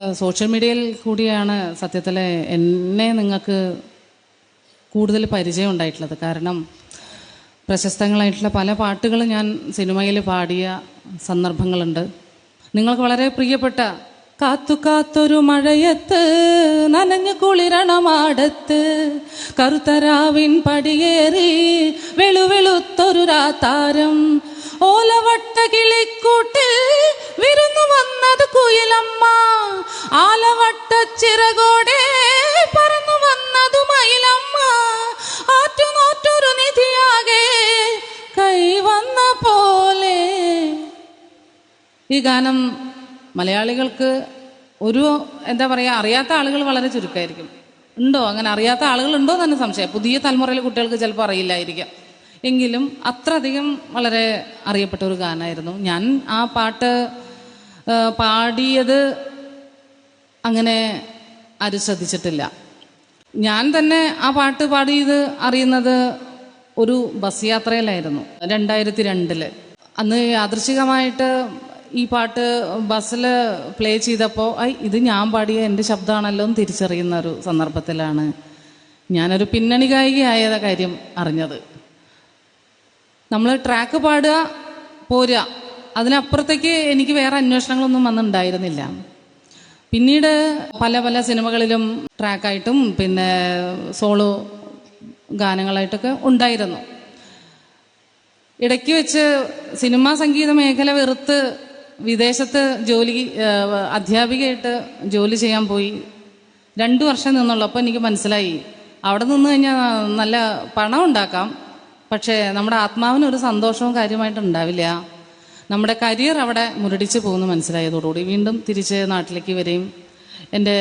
Social മീഡിയയിൽ കൂടിയാണ് സത്യത്തിൽ എന്നെ നിങ്ങൾക്ക് കൂടുതൽ പരിചയം ഉണ്ടായിട്ടുള്ളത്. കാരണം പ്രശസ്തങ്ങളായിട്ടുള്ള പല പാട്ടുകൾ ഞാൻ സിനിമയിൽ പാടിയ സന്ദർഭങ്ങളുണ്ട്. നിങ്ങൾക്ക് വളരെ പ്രിയപ്പെട്ട കാത്തു കാത്തൊരു മഴയത്ത് നനഞ്ഞു കുളിരണമാടത്ത് കറുത്തരാവിൻ പടിയേറി വെളുവെളുത്തൊരു രാത്താരം ഓലവട്ട കിളിക്കൂട്ടിൽ വിരുന്നു വന്നത് കുയിലമ്മ ആലവട്ട ചിറകോടെ പറന്നു വന്നതു മയിലമ്മ ആറ്റുനോറ്റൊരു നിധിയാകെ കൈവന്ന പോലെ. ഈ ഗാനം മലയാളികൾക്ക് ഒരു എന്താ പറയുക, അറിയാത്ത ആളുകൾ വളരെ ചുരുക്കമായിരിക്കും. ഉണ്ടോ അങ്ങനെ അറിയാത്ത ആളുകളുണ്ടോ തന്നെ സംശയം. പുതിയ തലമുറയിലെ കുട്ടികൾക്ക് ചിലപ്പോൾ അറിയില്ലായിരിക്കാം. എങ്കിലും അത്രയധികം വളരെ അറിയപ്പെട്ട ഒരു ഗാനമായിരുന്നു. ഞാൻ ആ പാട്ട് പാടിയത് അങ്ങനെ ആരും ശ്രദ്ധിച്ചിട്ടില്ല. ഞാൻ തന്നെ ആ പാട്ട് പാടിയത് അറിയുന്നത് ഒരു ബസ് യാത്രയിലായിരുന്നു 2002. അന്ന് യാദൃശ്ചികമായിട്ട് ഈ പാട്ട് ബസ്സിൽ പ്ലേ ചെയ്തപ്പോൾ ഇത് ഞാൻ പാടിയ എൻ്റെ ശബ്ദമാണല്ലോ എന്ന് തിരിച്ചറിയുന്ന ഒരു സന്ദർഭത്തിലാണ് ഞാനൊരു പിന്നണി ഗായികയായ കാര്യം അറിഞ്ഞത്. നമ്മൾ ട്രാക്ക് പാടുക പോരുക, അതിനപ്പുറത്തേക്ക് എനിക്ക് വേറെ അന്വേഷണങ്ങളൊന്നും വന്നിട്ടുണ്ടായിരുന്നില്ല. പിന്നീട് പല പല സിനിമകളിലും ട്രാക്കായിട്ടും പിന്നെ സോളോ ഗാനങ്ങളായിട്ടൊക്കെ ഉണ്ടായിരുന്നു. ഇടയ്ക്ക് വെച്ച് സിനിമാ സംഗീത മേഖല വെറുത്ത് വിദേശത്ത് അധ്യാപികയായിട്ട് ജോലി ചെയ്യാൻ പോയി. 2 വർഷം നിന്നുള്ളപ്പോൾ എനിക്ക് മനസ്സിലായി അവിടെ നിന്ന് കഴിഞ്ഞാൽ നല്ല പണം ഉണ്ടാക്കാം, പക്ഷേ നമ്മുടെ ആത്മാവിനൊരു സന്തോഷവും കാര്യമായിട്ട് ഉണ്ടാവില്ല. നമ്മുടെ കരിയർ അവിടെ മുരടിച്ച് പോകുന്നു മനസ്സിലായതോടുകൂടി വീണ്ടും തിരിച്ച് നാട്ടിലേക്ക് വരികയും എൻ്റെ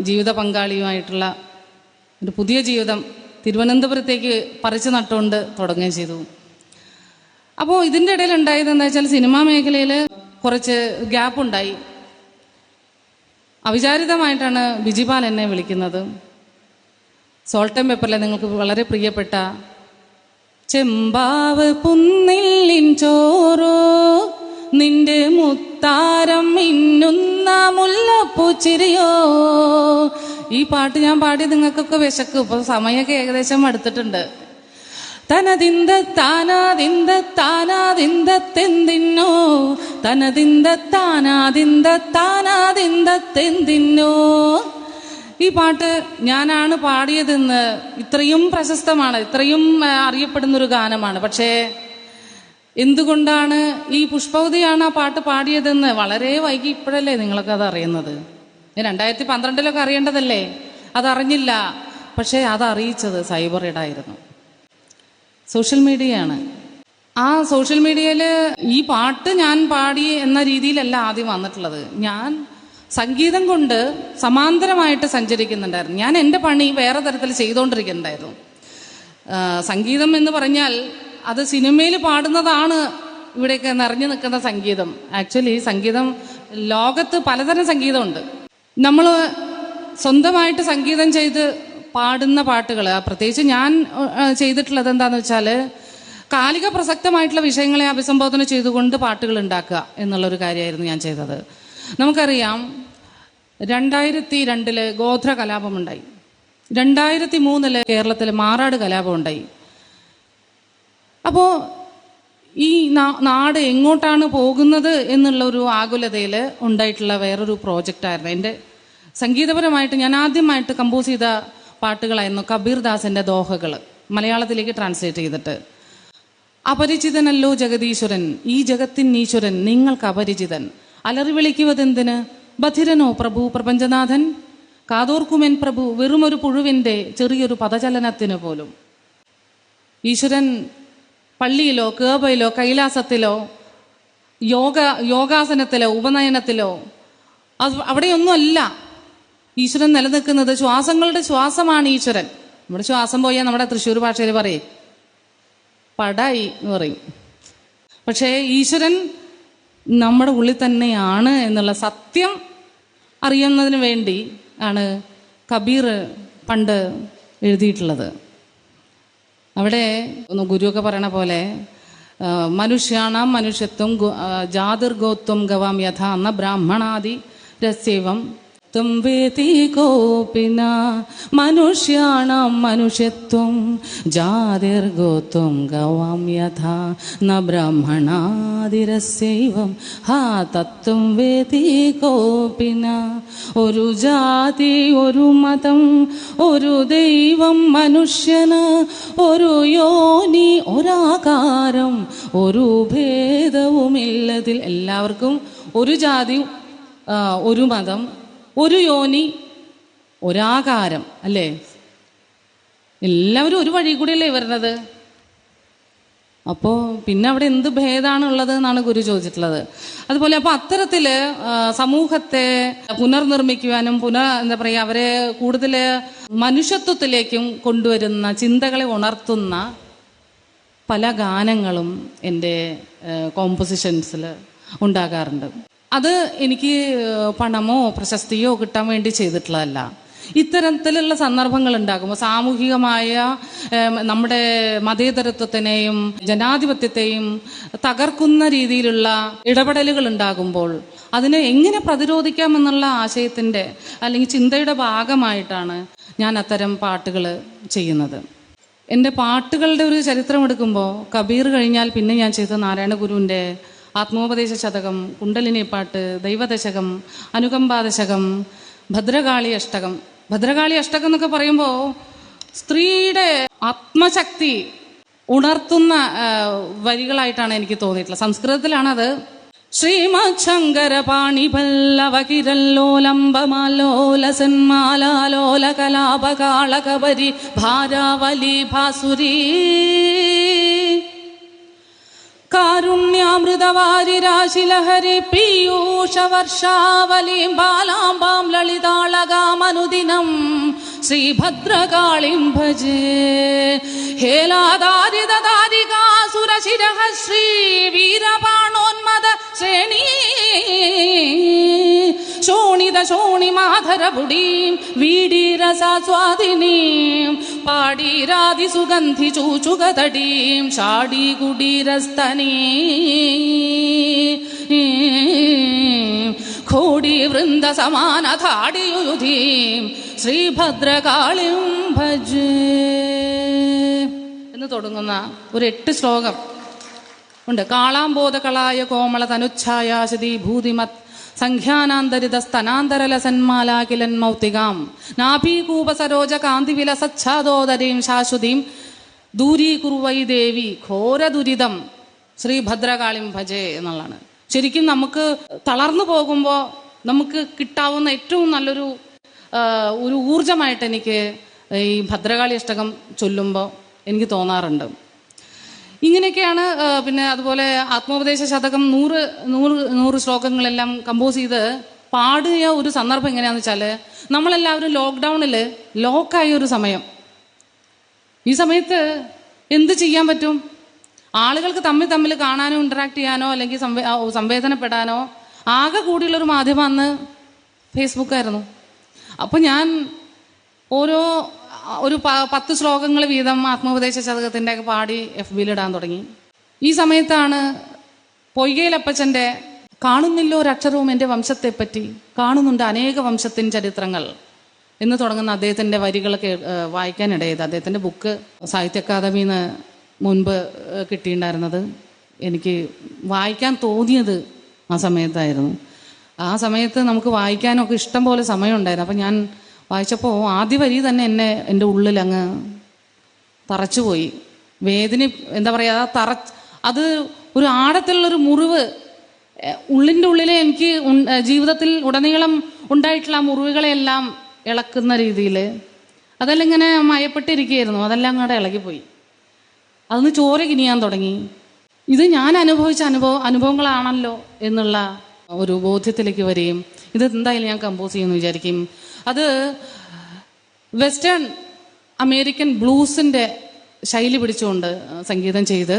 ജീവിത പങ്കാളിയുമായിട്ടുള്ള ഒരു പുതിയ ജീവിതം തിരുവനന്തപുരത്തേക്ക് പറിച്ചു നട്ടുകൊണ്ട് തുടങ്ങുകയും ചെയ്തു. അപ്പോൾ ഇതിൻ്റെ ഇടയിൽ ഉണ്ടായത് എന്താ വെച്ചാൽ സിനിമാ മേഖലയിൽ കുറച്ച് ഗ്യാപ്പ് ഉണ്ടായി. അവിചാരിതമായിട്ടാണ് ബിജിപാൽ എന്നെ വിളിക്കുന്നത്. സോൾട്ട് ആൻഡ് പെപ്പറിലെ നിങ്ങൾക്ക് വളരെ പ്രിയപ്പെട്ട ചെമ്പാവ് പുന്നില്ലിൻ ചോറോ നിന്റെ മുത്താരം മിന്നുന്ന മുല്ലപ്പൂച്ചിരിയോ. ഈ പാട്ട് ഞാൻ പാടി നിങ്ങൾക്കൊക്കെ വിശക്കും. ഇപ്പോൾ സമയമൊക്കെ ഏകദേശം അടുത്തിട്ടുണ്ട്. തനതിന്ത താനാതിന്ത താനാതിന്തെന്തിന്നോ തനതിന്ത താനാതിന്ത താനാതിന്തെന്തിന്നോ. ഈ പാട്ട് ഞാനാണ് പാടിയതെന്ന് ഇത്രയും പ്രശസ്തമാണ്, ഇത്രയും അറിയപ്പെടുന്നൊരു ഗാനമാണ്. പക്ഷേ എന്തുകൊണ്ടാണ് ഈ പുഷ്പവതിയാണ് ആ പാട്ട് പാടിയതെന്ന് വളരെ വൈകി ഇപ്പോഴല്ലേ നിങ്ങളൊക്കെ അത് അറിയുന്നത്. 2012 അറിയേണ്ടതല്ലേ, അതറിഞ്ഞില്ല. പക്ഷേ അതറിയിച്ചത് സൈബർ ഇടായിരുന്നു, സോഷ്യൽ മീഡിയയാണ്. ആ സോഷ്യൽ മീഡിയയിൽ ഈ പാട്ട് ഞാൻ പാടി എന്ന രീതിയിലല്ല ആദ്യം വന്നിട്ടുള്ളത്. ഞാൻ സംഗീതം കൊണ്ട് സമാന്തരമായിട്ട് സഞ്ചരിക്കുന്നുണ്ടായിരുന്നു. ഞാൻ എൻ്റെ പണി വേറെ തരത്തിൽ ചെയ്തുകൊണ്ടിരിക്കുന്നുണ്ടായിരുന്നു. സംഗീതം എന്ന് പറഞ്ഞാൽ അത് സിനിമയിൽ പാടുന്നതാണ് ഇവിടെയൊക്കെ നിറഞ്ഞു നിൽക്കുന്ന സംഗീതം. ആക്ച്വലി സംഗീതം ലോകത്ത് പലതരം സംഗീതമുണ്ട്. നമ്മൾ സ്വന്തമായിട്ട് സംഗീതം ചെയ്ത് പാടുന്ന പാട്ടുകൾ, പ്രത്യേകിച്ച് ഞാൻ ചെയ്തിട്ടുള്ളത് എന്താണെന്ന് വെച്ചാൽ കാലിക പ്രസക്തമായിട്ടുള്ള വിഷയങ്ങളെ അഭിസംബോധന ചെയ്തുകൊണ്ട് പാട്ടുകൾ ഉണ്ടാക്കുക എന്നുള്ളൊരു കാര്യമായിരുന്നു ഞാൻ ചെയ്തത്. നമുക്കറിയാം 2002 ഗോത്ര കലാപമുണ്ടായി, 2003 കേരളത്തിൽ മാറാട് കലാപമുണ്ടായി. അപ്പോൾ ഈ നാട് എങ്ങോട്ടാണ് പോകുന്നത് എന്നുള്ളൊരു ആകുലതയിൽ ഉണ്ടായിട്ടുള്ള വേറൊരു പ്രോജക്റ്റായിരുന്നു എൻ്റെ. സംഗീതപരമായിട്ട് ഞാൻ ആദ്യമായിട്ട് കമ്പോസ് ചെയ്ത പാട്ടുകളായിരുന്നു കബീർ ദാസിൻ്റെ ദോഹകൾ മലയാളത്തിലേക്ക് ട്രാൻസ്ലേറ്റ് ചെയ്തിട്ട്. അപരിചിതനല്ലോ ജഗദീശ്വരൻ, ഈ ജഗത്തിൻ ഈശ്വരൻ നിങ്ങൾക്ക് അപരിചിതൻ, അലറി വിളിക്കുവതെന്തിന് ബധിരനോ പ്രഭു പ്രപഞ്ചനാഥൻ, കാതോർക്കുമെൻ പ്രഭു വെറുമൊരു പുഴുവിൻ്റെ ചെറിയൊരു പദചലനത്തിന് പോലും. ഈശ്വരൻ പള്ളിയിലോ കേബയിലോ കൈലാസത്തിലോ യോഗാസനത്തിലോ ഉപനയനത്തിലോ അവിടെയൊന്നുമല്ല ഈശ്വരൻ നിലനിൽക്കുന്നത്. ശ്വാസങ്ങളുടെ ശ്വാസമാണ് ഈശ്വരൻ. നമ്മുടെ ശ്വാസം പോയാൽ നമ്മുടെ തൃശ്ശൂർ ഭാഷയിൽ പറയും പടായി എന്ന് പറയും. പക്ഷേ ഈശ്വരൻ നമ്മുടെ ഉള്ളിൽ തന്നെയാണ് എന്നുള്ള സത്യം അറിയുന്നതിന് വേണ്ടി ആണ് കബീർ പണ്ട് എഴുതിയിട്ടുള്ളത്. അവിടെ ഗുരുവൊക്കെ പറയണ പോലെ മനുഷ്യാണാം മനുഷ്യത്വം ജാതിർഗോത്വം ഗവാം യഥ എന്ന ബ്രാഹ്മണാദി രസ്യവം ത്വം വേതി കോപി ന മനുഷ്യാണാം മനുഷ്യത്വം ജാതിർഗോത്വം ഗവാം യഥാ ന ബ്രാഹ്മണാദിരസ്യൈവം ഹാ തത്വം വേതി കോപി ന. ഒരു ജാതി, ഒരു മതം, ഒരു ദൈവം, മനുഷ്യന് ഒരു യോനി, ഒരാകാരം, ഒരു ഭേദവുമില്ലതിൽ. എല്ലാവർക്കും ഒരു ജാതി, ഒരു മതം, ഒരു യോനി, ഒരാകാരം, അല്ലേ? എല്ലാവരും ഒരു വഴി കൂടിയല്ലേ വരുന്നത്. അപ്പോൾ പിന്നെ അവിടെ എന്ത് ഭേദമാണുള്ളത് എന്നാണ് ഗുരു ചോദിച്ചിട്ടുള്ളത്. അതുപോലെ അപ്പോൾ അത്തരത്തിൽ സമൂഹത്തെ പുനർനിർമ്മിക്കുവാനും എന്താ പറയുക, അവരെ കൂടുതൽ മനുഷ്യത്വത്തിലേക്കും കൊണ്ടുവരുന്ന ചിന്തകളെ ഉണർത്തുന്ന പല ഗാനങ്ങളും എൻ്റെ കോമ്പോസിഷൻസിൽ ഉണ്ടാകാറുണ്ട്. അത് എനിക്ക് പണമോ പ്രശസ്തിയോ കിട്ടാൻ വേണ്ടി ചെയ്തിട്ടുള്ളതല്ല. ഇത്തരത്തിലുള്ള സന്ദർഭങ്ങൾ ഉണ്ടാകുമ്പോൾ സാമൂഹികമായ നമ്മുടെ മതേതരത്വത്തിനെയും ജനാധിപത്യത്തെയും തകർക്കുന്ന രീതിയിലുള്ള ഇടപെടലുകൾ ഉണ്ടാകുമ്പോൾ അതിനെ എങ്ങനെ പ്രതിരോധിക്കാമെന്നുള്ള ആശയത്തിൻ്റെ അല്ലെങ്കിൽ ചിന്തയുടെ ഭാഗമായിട്ടാണ് ഞാൻ അത്തരം പാട്ടുകൾ ചെയ്യുന്നത്. എൻ്റെ പാട്ടുകളുടെ ഒരു ചരിത്രം എടുക്കുമ്പോൾ കബീർ കഴിഞ്ഞാൽ പിന്നെ ഞാൻ ചെയ്ത നാരായണ ഗുരുവിൻ്റെ ആത്മോപദേശ ശതകം, കുണ്ടലിനി പാട്ട്, ദൈവദശകം, അനുകമ്പാദശകം, ഭദ്രകാളി അഷ്ടകം. ഭദ്രകാളി അഷ്ടകം എന്നൊക്കെ പറയുമ്പോൾ സ്ത്രീയുടെ ആത്മശക്തി ഉണർത്തുന്ന വരികളായിട്ടാണ് എനിക്ക് തോന്നിയിട്ടുള്ളത്. സംസ്കൃതത്തിലാണത്. ശ്രീമത് ശങ്കര പാണിഭല്ലവകിരല്ലോലംബമാലോലസന്മാലോല കലാപകാളകബരി ഭാരാവലി ഭാസുരീ കാരുണ്യാമൃതവാരിരാശിലഹരി പീയൂഷ വർഷാവലീം ബാലാംബാം ലളിതാളകാമനുദിനം ശ്രീഭദ്രകാളിം ഭജേ. ഹേലാദാരിദാരികാസുരശിരഃ ശ്രീ വീരപാണോന്മദ ശ്രേണീ ശോണിത ശോണിമാധരപുടീം വീടീരസാസ്വാദിനീം പാടീരാതി സുഗന്ധി ചൂചുകതടീം ഷാഡീകുടീരസ്തനീ ഘോടി വൃന്ദ സമാനധാടിയുധീം ശ്രീഭദ്രകാളിം ഭജേ എന്ന് തുടങ്ങുന്ന ഒരു 8 ശ്ലോകം ഉണ്ട്. കാളാംബോധകളായ കോമള തനുച്ഛായാശതി ഭൂതിമത് സംഖ്യാനാന്തരിത സ്തനാന്തരലസന്മാലാകിലൻ മൗത്തികാം നാഭീകൂപസരോജ കാന്തിവിലസച്ഛാദോദരീം ശാശ്വതീം ദൂരീകുർവൈ ദേവി ഘോര ദുരിതം ശ്രീഭദ്രകാളിം ഭജേ എന്നുള്ളതാണ്. ശരിക്കും നമുക്ക് തളർന്നു പോകുമ്പോൾ നമുക്ക് കിട്ടാവുന്ന ഏറ്റവും നല്ലൊരു ഒരു ഊർജമായിട്ട് എനിക്ക് ഈ ഭദ്രകാളി അഷ്ടകം ചൊല്ലുമ്പോൾ എനിക്ക് തോന്നാറുണ്ട്. ഇങ്ങനെയൊക്കെയാണ്. പിന്നെ അതുപോലെ ആത്മോപദേശ ശതകം 100 ശ്ലോകങ്ങളെല്ലാം കമ്പോസ് ചെയ്ത് പാടിയ ഒരു സന്ദർഭം എങ്ങനെയാണെന്ന് വെച്ചാൽ, നമ്മളെല്ലാവരും ലോക്ക്ഡൗണിൽ ലോക്കായ ഒരു സമയം. ഈ സമയത്ത് എന്ത് ചെയ്യാൻ പറ്റും? ആളുകൾക്ക് തമ്മിൽ കാണാനോ ഇൻറ്ററാക്ട് ചെയ്യാനോ അല്ലെങ്കിൽ സംവേദനപ്പെടാനോ ആകെ കൂടിയുള്ളൊരു മാധ്യമം അന്ന് ഫേസ്ബുക്കായിരുന്നു. അപ്പോൾ ഞാൻ ഒരു 10 ശ്ലോകങ്ങൾ വീതം ആത്മോപദേശ ശതകത്തിൻ്റെ ഒക്കെ പാടി FBയിലിടാൻ തുടങ്ങി. ഈ സമയത്താണ് പൊയ്കയിലപ്പച്ചൻ്റെ കാണുന്നില്ലോ ഒരക്ഷരവും എൻ്റെ വംശത്തെപ്പറ്റി, കാണുന്നുണ്ട് അനേക വംശത്തിൻ ചരിത്രങ്ങൾ എന്ന് തുടങ്ങുന്ന അദ്ദേഹത്തിൻ്റെ വരികളൊക്കെ വായിക്കാനിടയത്. അദ്ദേഹത്തിൻ്റെ ബുക്ക് സാഹിത്യ അക്കാദമിയിൽ നിന്ന് മുൻപ് കിട്ടിയിട്ടുണ്ടായിരുന്നത് എനിക്ക് വായിക്കാൻ തോന്നിയത് ആ സമയത്തായിരുന്നു. ആ സമയത്ത് നമുക്ക് വായിക്കാനൊക്കെ ഇഷ്ടം പോലെ സമയമുണ്ടായിരുന്നു. അപ്പം ഞാൻ വായിച്ചപ്പോൾ ആദ്യ വരി തന്നെ എൻ്റെ ഉള്ളിൽ അങ്ങ് തറച്ചുപോയി. എന്താ പറയുക, അത് ഒരു ആഴത്തിലുള്ളൊരു മുറിവ് ഉള്ളിൻ്റെ ഉള്ളിലെ എനിക്ക് ജീവിതത്തിൽ ഉടനീളം ഉണ്ടായിട്ടുള്ള ആ മുറിവുകളെല്ലാം ഇളക്കുന്ന രീതിയിൽ അതെല്ലാം ഇങ്ങനെ മയപ്പെട്ടിരിക്കുകയായിരുന്നു. അതെല്ലാം അങ്ങോട്ട് ഇളകിപ്പോയി. അതൊന്ന് ചോര കിനിയാൻ തുടങ്ങി. ഇത് ഞാൻ അനുഭവിച്ച അനുഭവങ്ങളാണല്ലോ എന്നുള്ള ഒരു ബോധ്യത്തിലേക്ക് വരികയും ഇത് എന്തായാലും ഞാൻ കമ്പോസ് ചെയ്യുമെന്ന് വിചാരിക്കും. അത് വെസ്റ്റേൺ അമേരിക്കൻ ബ്ലൂസിൻ്റെ ശൈലി പിടിച്ചുകൊണ്ട് സംഗീതം ചെയ്ത്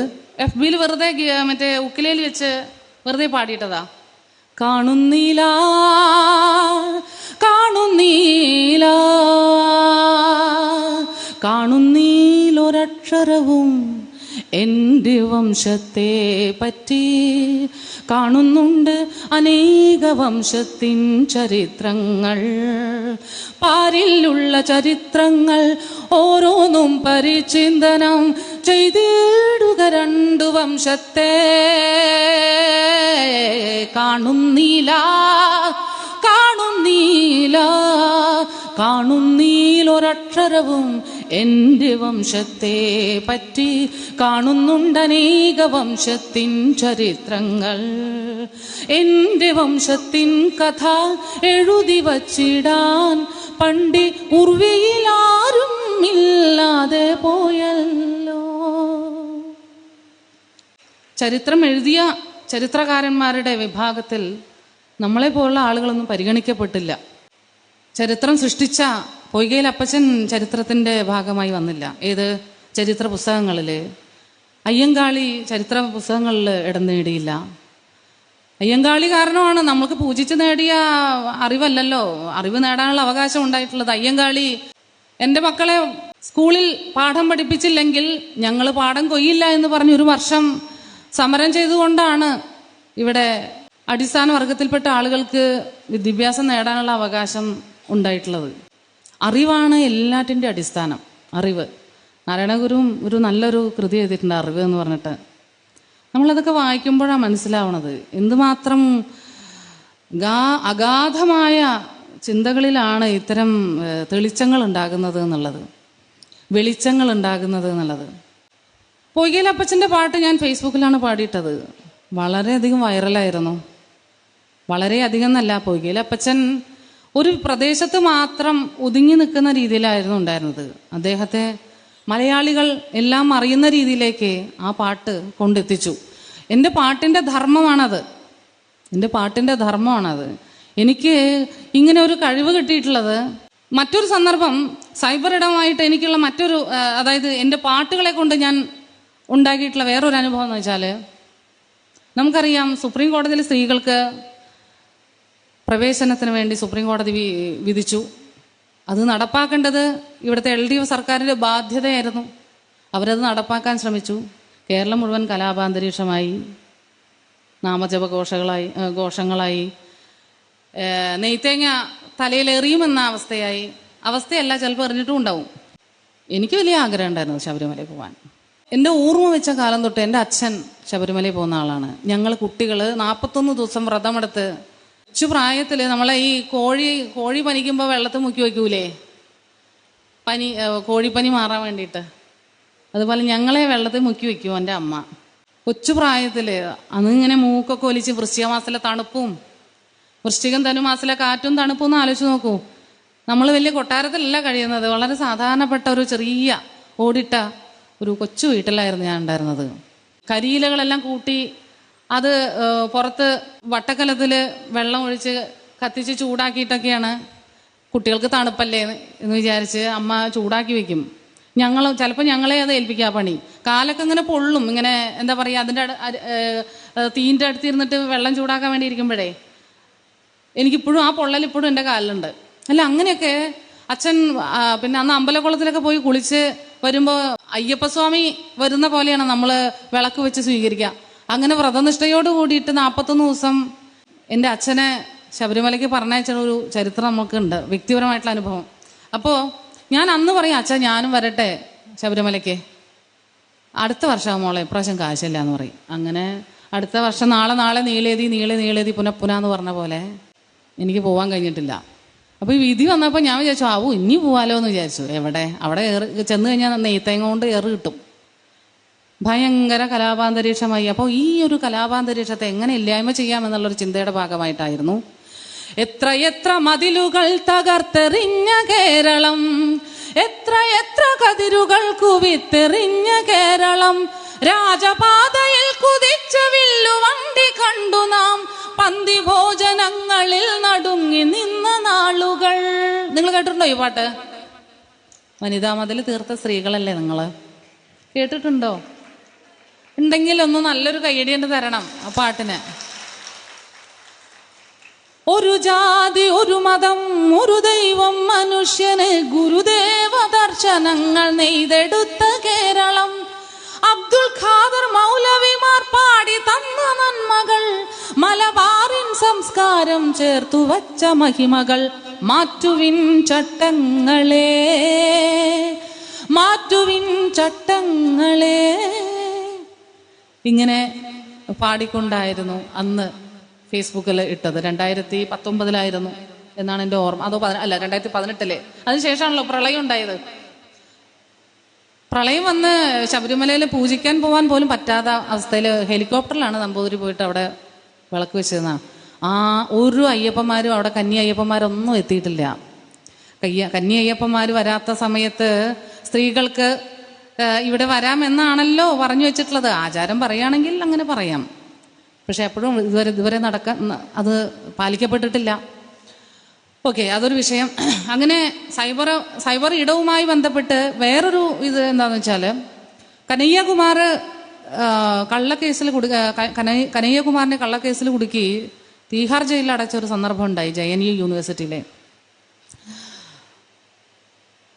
FBയിൽ വെറുതെ മറ്റേ ഉക്കിലേൽ വെച്ച് വെറുതെ പാടിയിട്ടതാ. കാണുന്നീല കാണുന്നീല കാണുന്നീലൊരക്ഷരവും എൻ്റെ വംശത്തെ പറ്റി കാണുന്നുണ്ട് അനേക വംശത്തിൻ ചരിത്രങ്ങൾ. പാരിലുള്ള ചരിത്രങ്ങൾ ഓരോന്നും പരിചിന്തനം ചെയ്തിടുക രണ്ടു വംശത്തെ. കാണുന്നീലൊരക്ഷരവും എൻ്റെ വംശത്തെ പറ്റി കാണുന്നുണ്ടനേക വംശത്തിൻ ചരിത്രങ്ങൾ. എൻ്റെ വംശത്തിൻ കഥ എഴുതി വച്ചിടാൻ പണ്ടി ഉർവിയിലാരും ഇല്ലാതെ പോയല്ലോ. ചരിത്രം എഴുതിയ ചരിത്രകാരന്മാരുടെ വിഭാഗത്തിൽ നമ്മളെപ്പോലുള്ള ആളുകളൊന്നും പരിഗണിക്കപ്പെട്ടില്ല. ചരിത്രം സൃഷ്ടിച്ച പൊയ്കയിൽ അപ്പച്ചൻ ചരിത്രത്തിൻ്റെ ഭാഗമായി വന്നില്ല. ഏത് ചരിത്ര പുസ്തകങ്ങളിൽ? അയ്യങ്കാളി ചരിത്ര പുസ്തകങ്ങളിൽ ഇടം നേടിയില്ല. അയ്യങ്കാളി കാരണമാണ് നമ്മൾക്ക് പൂജിച്ച് നേടിയ അറിവല്ലല്ലോ അറിവ് നേടാനുള്ള അവകാശം ഉണ്ടായിട്ടുള്ളത്. അയ്യങ്കാളി എൻ്റെ മക്കളെ സ്കൂളിൽ പാഠം പഠിപ്പിച്ചില്ലെങ്കിൽ ഞങ്ങൾ പാഠം കൊയ്യില്ല എന്ന് പറഞ്ഞ് 1 വർഷം സമരം ചെയ്തുകൊണ്ടാണ് ഇവിടെ അടിസ്ഥാന വർഗത്തിൽപ്പെട്ട ആളുകൾക്ക് വിദ്യാഭ്യാസം നേടാനുള്ള അവകാശം ഉണ്ടായിട്ടുള്ളത്. അറിവാണ് എല്ലാറ്റിൻ്റെ അടിസ്ഥാനം. അറിവ്. നാരായണഗുരുവും ഒരു നല്ലൊരു കൃതി എഴുതിയിട്ടുണ്ട്, അറിവ് എന്ന് പറഞ്ഞിട്ട്. നമ്മളതൊക്കെ വായിക്കുമ്പോഴാണ് മനസ്സിലാവണത് എന്തുമാത്രം അഗാധമായ ചിന്തകളിലാണ് ഇത്തരം തെളിച്ചങ്ങൾ ഉണ്ടാകുന്നത് എന്നുള്ളത്, വെളിച്ചങ്ങൾ ഉണ്ടാകുന്നത് എന്നുള്ളത്. പൊയ്കയിൽ അപ്പച്ചൻ്റെ പാട്ട് ഞാൻ ഫേസ്ബുക്കിലാണ് പാടിയിട്ടത്. വളരെയധികം വൈറലായിരുന്നു. വളരെയധികം എന്നല്ല, പൊയ്കയിൽ അപ്പച്ചൻ ഒരു പ്രദേശത്ത് മാത്രം ഒതുങ്ങി നിൽക്കുന്ന രീതിയിലായിരുന്നു ഉണ്ടായിരുന്നത്. അദ്ദേഹത്തെ മലയാളികൾ എല്ലാം അറിയുന്ന രീതിയിലേക്ക് ആ പാട്ട് കൊണ്ടെത്തിച്ചു. എൻ്റെ പാട്ടിൻ്റെ ധർമ്മമാണത്. എനിക്ക് ഇങ്ങനെ ഒരു കഴിവ് കിട്ടിയിട്ടുള്ളത് മറ്റൊരു സന്ദർഭം സൈബർ ഇടമായിട്ട് എനിക്കുള്ള മറ്റൊരു, അതായത് എൻ്റെ പാട്ടുകളെ കൊണ്ട് ഞാൻ ഉണ്ടാക്കിയിട്ടുള്ള വേറൊരു അനുഭവം എന്ന് വെച്ചാൽ, നമുക്കറിയാം സുപ്രീം കോടതിയിൽ സ്ത്രീകൾക്ക് പ്രവേശനത്തിന് വേണ്ടി സുപ്രീം കോടതി വിധിച്ചു. അത് നടപ്പാക്കേണ്ടത് ഇവിടുത്തെ LDF സർക്കാരിൻ്റെ ബാധ്യതയായിരുന്നു. അവരത് നടപ്പാക്കാൻ ശ്രമിച്ചു. കേരളം മുഴുവൻ കലാപാന്തരീക്ഷമായി, നാമജപ ഘോഷങ്ങളായി, നെയ്ത്തേങ്ങ തലയിലെറിയുമെന്ന അവസ്ഥയല്ല ചിലപ്പോൾ എറിഞ്ഞിട്ടും ഉണ്ടാവും. എനിക്ക് വലിയ ആഗ്രഹം ഉണ്ടായിരുന്നു ശബരിമലയിൽ പോകാൻ. എൻ്റെ ഓർമ്മ വെച്ച കാലം തൊട്ട് എൻ്റെ അച്ഛൻ ശബരിമലയിൽ പോകുന്ന ആളാണ്. ഞങ്ങൾ കുട്ടികൾ 41 ദിവസം വ്രതമെടുത്ത് പ്രായത്തിൽ നമ്മളെ ഈ കോഴി പനിക്കുമ്പോൾ വെള്ളത്തിൽ മുക്കി വയ്ക്കൂലേ, കോഴിപ്പനി മാറാൻ വേണ്ടിയിട്ട്, അതുപോലെ ഞങ്ങളെ വെള്ളത്തിൽ മുക്കി വയ്ക്കും എൻ്റെ അമ്മ. പ്രായത്തിൽ അന്നിങ്ങനെ മൂക്കൊക്കെ ഒലിച്ച് വൃശ്ചിക മാസത്തിലെ തണുപ്പും വൃശ്ചികം ധനുമാസത്തിലെ കാറ്റും തണുപ്പും ഒന്ന് ആലോചിച്ച് നോക്കൂ. നമ്മൾ വലിയ കൊട്ടാരത്തിലല്ല കഴിയുന്നത്. വളരെ സാധാരണപ്പെട്ട ഒരു ചെറിയ ഓടിട്ട ഒരു കൊച്ചു വീട്ടിലായിരുന്നു ഞാൻ ഉണ്ടായിരുന്നത്. കരിയിലകളെല്ലാം കൂട്ടി അത് പുറത്ത് വട്ടക്കലത്തിൽ വെള്ളം ഒഴിച്ച് കത്തിച്ച് ചൂടാക്കിയിട്ടൊക്കെയാണ്, കുട്ടികൾക്ക് തണുപ്പല്ലേ എന്ന് വിചാരിച്ച് അമ്മ ചൂടാക്കി വെക്കും. ചിലപ്പോൾ ഞങ്ങളെ അത് ഏൽപ്പിക്കുക പണി. കാലൊക്കെ ഇങ്ങനെ പൊള്ളും, ഇങ്ങനെ എന്താ പറയുക, അതിൻ്റെ തീൻ്റെ അടുത്തിരുന്നിട്ട് വെള്ളം ചൂടാക്കാൻ വേണ്ടി ഇരിക്കുമ്പോഴേ എനിക്കിപ്പോഴും ആ പൊള്ളൽ ഇപ്പോഴും എൻ്റെ കാലിലുണ്ട്. അല്ല, അങ്ങനെയൊക്കെ അച്ഛൻ പിന്നെ അന്ന് അമ്പലക്കുളത്തിലൊക്കെ പോയി കുളിച്ച് വരുമ്പോൾ അയ്യപ്പസ്വാമി വരുന്ന പോലെയാണ് നമ്മൾ വിളക്ക് വെച്ച് സ്വീകരിക്കുക. അങ്ങനെ വ്രതനിഷ്ഠയോട് കൂടിയിട്ട് 41 ദിവസം എൻ്റെ അച്ഛനെ ശബരിമലയ്ക്ക് പറഞ്ഞയച്ച ഒരു ചരിത്രം നമുക്കുണ്ട്, വ്യക്തിപരമായിട്ടുള്ള അനുഭവം. അപ്പോൾ ഞാൻ അന്ന് പറയും, അച്ഛാ ഞാനും വരട്ടെ ശബരിമലയ്ക്ക്. അടുത്ത വർഷം മോളെ ഇപ്രാവശ്യം കാശില്ല എന്ന് പറയും. അങ്ങനെ അടുത്ത വർഷം നാളെ നീളേതി പുനഃ പറഞ്ഞ പോലെ എനിക്ക് പോകാൻ കഴിഞ്ഞിട്ടില്ല. അപ്പോൾ ഈ വിധി വന്നപ്പോൾ ഞാൻ വിചാരിച്ചു ഇനി പോവാലോ എന്ന് വിചാരിച്ചു. എവിടെ, അവിടെ ചെന്ന് കഴിഞ്ഞാൽ നെയ്ത്തേങ്ങ കൊണ്ട് ഏറ് കിട്ടും. ഭയങ്കര കലാപാന്തരീക്ഷമായി. അപ്പോൾ ഈ ഒരു കലാപാന്തരീക്ഷത്തെ എങ്ങനെ ഇല്ലായ്മ ചെയ്യാമെന്നുള്ളൊരു ചിന്തയുടെ ഭാഗമായിട്ടായിരുന്നു. എത്ര മതിലുകൾ തകർത്തെറിഞ്ഞ കേരളം, എത്ര കതിരുകൾ കുവിത്തെറിഞ്ഞ കേരളം, രാജപാതയിൽ കുതിച്ച വില്ലുവണ്ടി കണ്ടു നാം, പന്തി ഭോജനങ്ങളിൽ നടുങ്ങി നിന്ന നാളുകൾ. നിങ്ങൾ കേട്ടിട്ടുണ്ടോ ഈ പാട്ട്? വനിതാ മതിൽ തീർത്ത സ്ത്രീകളല്ലേ നിങ്ങൾ? കേട്ടിട്ടുണ്ടോ? ഉണ്ടെങ്കിൽ ഒന്ന് നല്ലൊരു കൈയടിയുണ്ട് തരണം ആ പാട്ടിന്. ഒരു ജാതി, ഒരു മതം, ഒരു ദൈവം, മനുഷ്യന് ഗുരുദേവ ദർശനങ്ങൾ നെയ്തെടുത്ത കേരളം, അബ്ദുൾ അബ്ദുൽ ഖാദർ മൗലവിമാർ പാടി തന്ന നന്മകൾ, മലബാറിൻ സംസ്കാരം ചേർത്തു വച്ച മഹിമകൾ, മാറ്റുവിൻ ചട്ടങ്ങളെ, മാറ്റുവിൻ ചട്ടങ്ങളെ. ഇങ്ങനെ പാടിക്കൊണ്ടായിരുന്നു അന്ന് ഫേസ്ബുക്കിൽ ഇട്ടത്. 2019 എന്നാണ് എൻ്റെ ഓർമ്മ. അതോ അല്ല 2018. അതിനുശേഷമാണല്ലോ പ്രളയം ഉണ്ടായത്. പ്രളയം വന്ന് ശബരിമലയിൽ പൂജിക്കാൻ പോകാൻ പോലും പറ്റാത്ത അവസ്ഥയിൽ ഹെലികോപ്റ്ററിലാണ് നമ്പൂതിരി പോയിട്ട് അവിടെ വിളക്ക് വെച്ചതെന്നാണ്. ഒരു അയ്യപ്പന്മാരും അവിടെ കന്നി അയ്യപ്പന്മാരൊന്നും എത്തിയിട്ടില്ല. കന്നി അയ്യപ്പന്മാർ വരാത്ത സമയത്ത് സ്ത്രീകൾക്ക് ഇവിടെ വരാമെന്നാണല്ലോ പറഞ്ഞു വെച്ചിട്ടുള്ളത്. ആചാരം പറയുകയാണെങ്കിൽ അങ്ങനെ പറയാം. പക്ഷെ എപ്പോഴും ഇതുവരെ അത് പാലിക്കപ്പെട്ടിട്ടില്ല. ഓക്കെ, അതൊരു വിഷയം. അങ്ങനെ സൈബർ ഇടവുമായി ബന്ധപ്പെട്ട് വേറൊരു ഇത് എന്താണെന്ന് വെച്ചാൽ, കനയ്യകുമാർ കള്ളക്കേസിൽ കനയ്യകുമാറിനെ കള്ളക്കേസിൽ കുടുക്കി തീഹാർ ജയിലിൽ അടച്ച ഒരു സന്ദർഭം ഉണ്ടായി. JNU യൂണിവേഴ്സിറ്റിയിലെ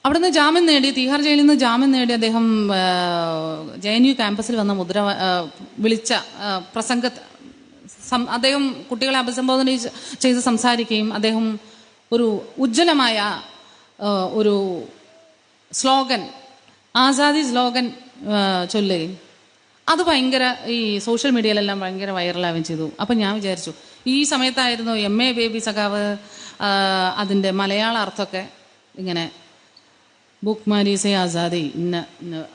അവിടുന്ന് ജാമ്യം നേടി, തീഹാർ ജയിലിൽ നിന്ന് ജാമ്യം നേടി അദ്ദേഹം JNU ക്യാമ്പസിൽ വന്ന വിളിച്ച അദ്ദേഹം കുട്ടികളെ അഭിസംബോധന ചെയ്ത് സംസാരിക്കുകയും അദ്ദേഹം ഒരു ഉജ്ജ്വലമായ ഒരു സ്ലോഗൻ, ആസാദി സ്ലോഗൻ ചൊല്ലുകയും അത് ഭയങ്കര ഈ സോഷ്യൽ മീഡിയയിലെല്ലാം ഭയങ്കര വൈറലാവുകയും ചെയ്തു. അപ്പം ഞാൻ വിചാരിച്ചു, ഈ സമയത്തായിരുന്നു MA ബേബി സഖാവ് അതിൻ്റെ മലയാള അർത്ഥമൊക്കെ ഇങ്ങനെ ബുക്ക് മാരീസെ ആസാദി ഇന്ന